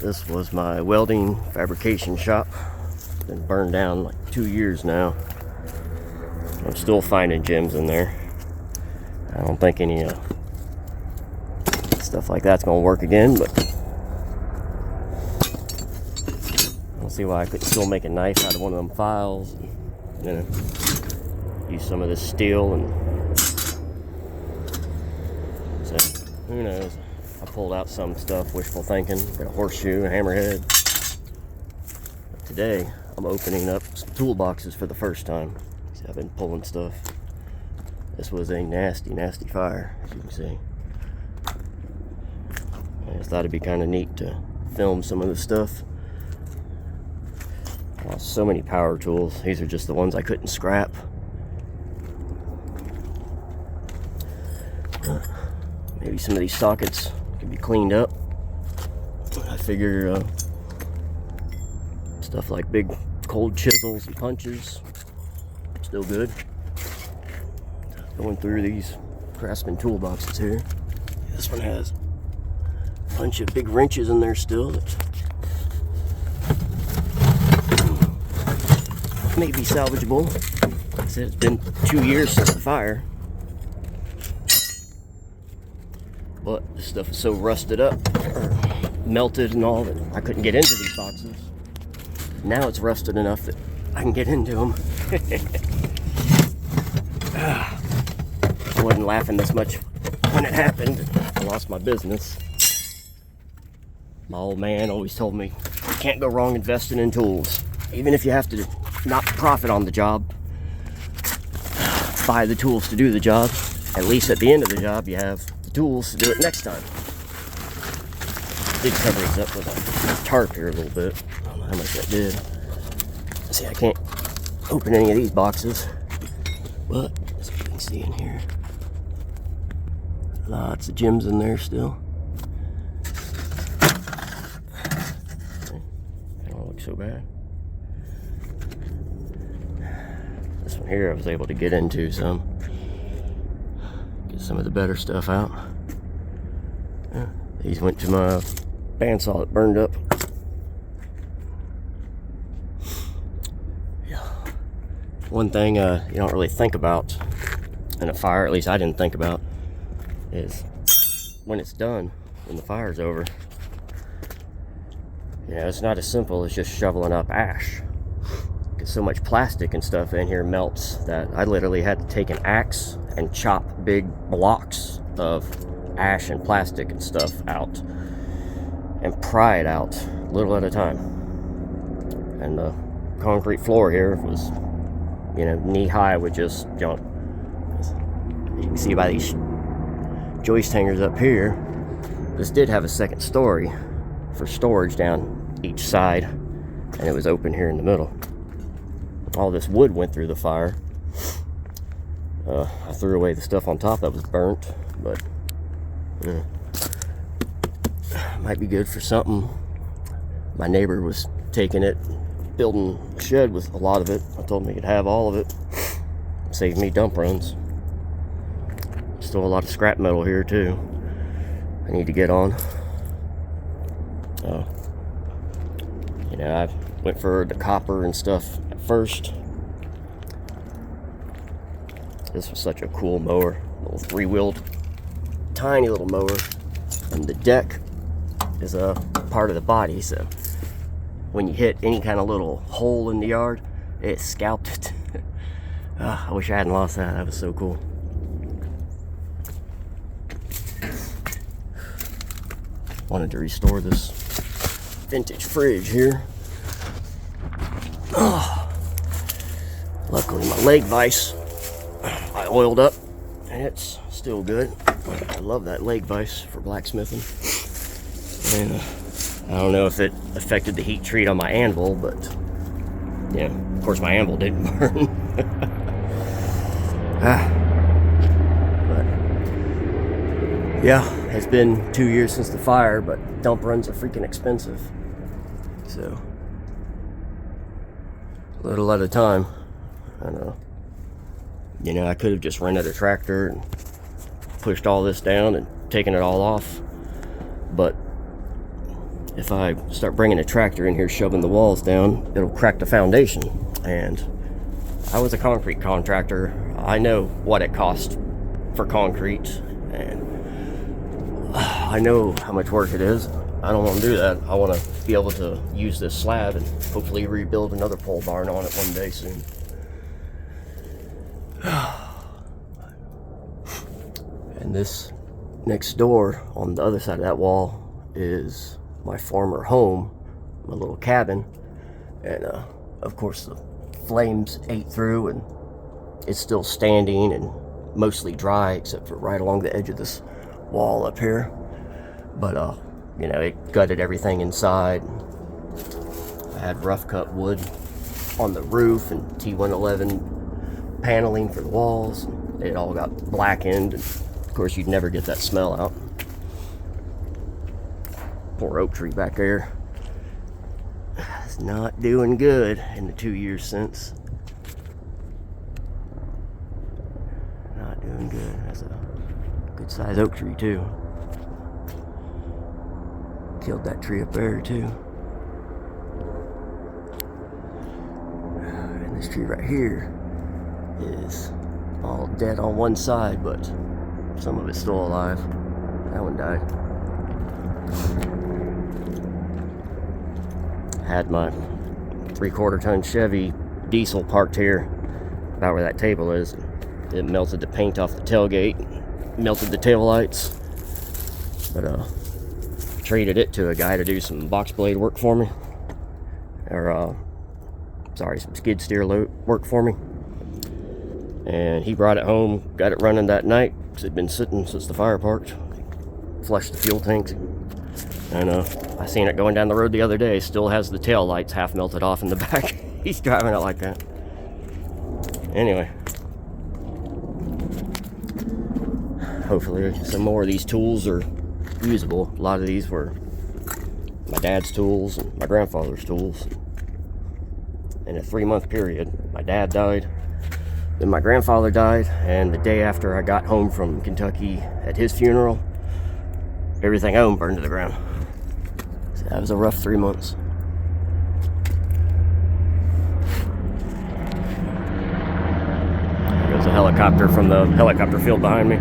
This was my welding fabrication shop. Been burned down like 2 years now. I'm still finding gems in there. I don't think any stuff like that's gonna work again, but I don't see why I couldn't still make a knife out of one of them files. And, you know, use some of this steel, and so who knows. I pulled out some stuff, wishful thinking, got a horseshoe, a hammerhead. But today, I'm opening up some toolboxes for the first time. See, I've been pulling stuff. This was a nasty, nasty fire, as you can see. I just thought it'd be kind of neat to film some of this stuff. I lost so many power tools. These are just the ones I couldn't scrap. Maybe some of these sockets could be cleaned up. I figure stuff like big cold chisels and punches, still good. Going through these Craftsman toolboxes here. This one has a bunch of big wrenches in there still that may be salvageable. Like I said, it's been 2 years since the fire. But this stuff is so rusted up, or melted and all, that I couldn't get into these boxes. Now it's rusted enough that I can get into them. I wasn't laughing this much when it happened. I lost my business. My old man always told me, you can't go wrong investing in tools. Even if you have to not profit on the job, buy the tools to do the job. At least at the end of the job, you have the tools to do it next time. I did cover these up with a tarp here a little bit. I don't know how much that did. See, I can't open any of these boxes, but as you can see in here, lots of gems in there still. They don't look so bad. This one here I was able to get into some. Get some of the better stuff out. These went to my bandsaw that burned up. Yeah. One thing you don't really think about in a fire, at least I didn't think about, is when it's done, when the fire's over, it's not as simple as just shoveling up ash, because so much plastic and stuff in here melts that I literally had to take an axe and chop big blocks of ash and plastic and stuff out and pry it out little at a time. And the concrete floor here was knee high with just junk. You can see by these joist hangers up here, this did have a second story for storage down each side, and it was open here in the middle. All this wood went through the fire. I threw away the stuff on top that was burnt, but might be good for something. My neighbor was taking it, building a shed with a lot of it. I told him he could have all of it. Saved me dump runs. Still a lot of scrap metal here too I need to get on. I went for the copper and stuff at first. This was such a cool mower, little three-wheeled, tiny little mower, and the deck is a part of the body, so when you hit any kind of little hole in the yard, it scalped it. I wish I hadn't lost that. That was so cool. Wanted to restore this vintage fridge here. Luckily my leg vise I oiled up and it's still good. I love that leg vise for blacksmithing. And I don't know if it affected the heat treat on my anvil, but of course my anvil didn't burn. But yeah, it's been 2 years since the fire, but dump runs are freaking expensive. So, a little at a time. I know. I could have just rented a tractor and pushed all this down and taken it all off. But if I start bringing a tractor in here shoving the walls down, it'll crack the foundation. And I was a concrete contractor. I know what it costs for concrete, and I know how much work it is. I don't want to do that. I want to be able to use this slab and hopefully rebuild another pole barn on it one day soon. And this next door on the other side of that wall is my former home, my little cabin. And of course the flames ate through, and it's still standing and mostly dry except for right along the edge of this wall up here. But you know, it gutted everything inside. I had rough cut wood on the roof and T111 paneling for the walls. It all got blackened, and of course you'd never get that smell out. Poor oak tree back there. It's not doing good in the 2 years since. Not doing good. That's a good size oak tree too. Killed that tree up there too. And this tree right here is all dead on one side, but some of it's still alive. That one died. Had my 3/4 ton Chevy diesel parked here about where that table is. It melted the paint off the tailgate, melted the tail lights, but traded it to a guy to do some box blade work for me, or some skid steer work for me. And he brought it home, got it running that night because it'd been sitting since the fire parked. Flushed the fuel tanks, and I seen it going down the road the other day. Still has the tail lights half melted off in the back. He's driving it like that. Anyway, hopefully some more of these tools are usable. A lot of these were my dad's tools and my grandfather's tools. In a 3-month period, my dad died, then my grandfather died, and the day after I got home from Kentucky at his funeral, everything I owned burned to the ground. So that was a rough 3 months. There goes a helicopter from the helicopter field behind me.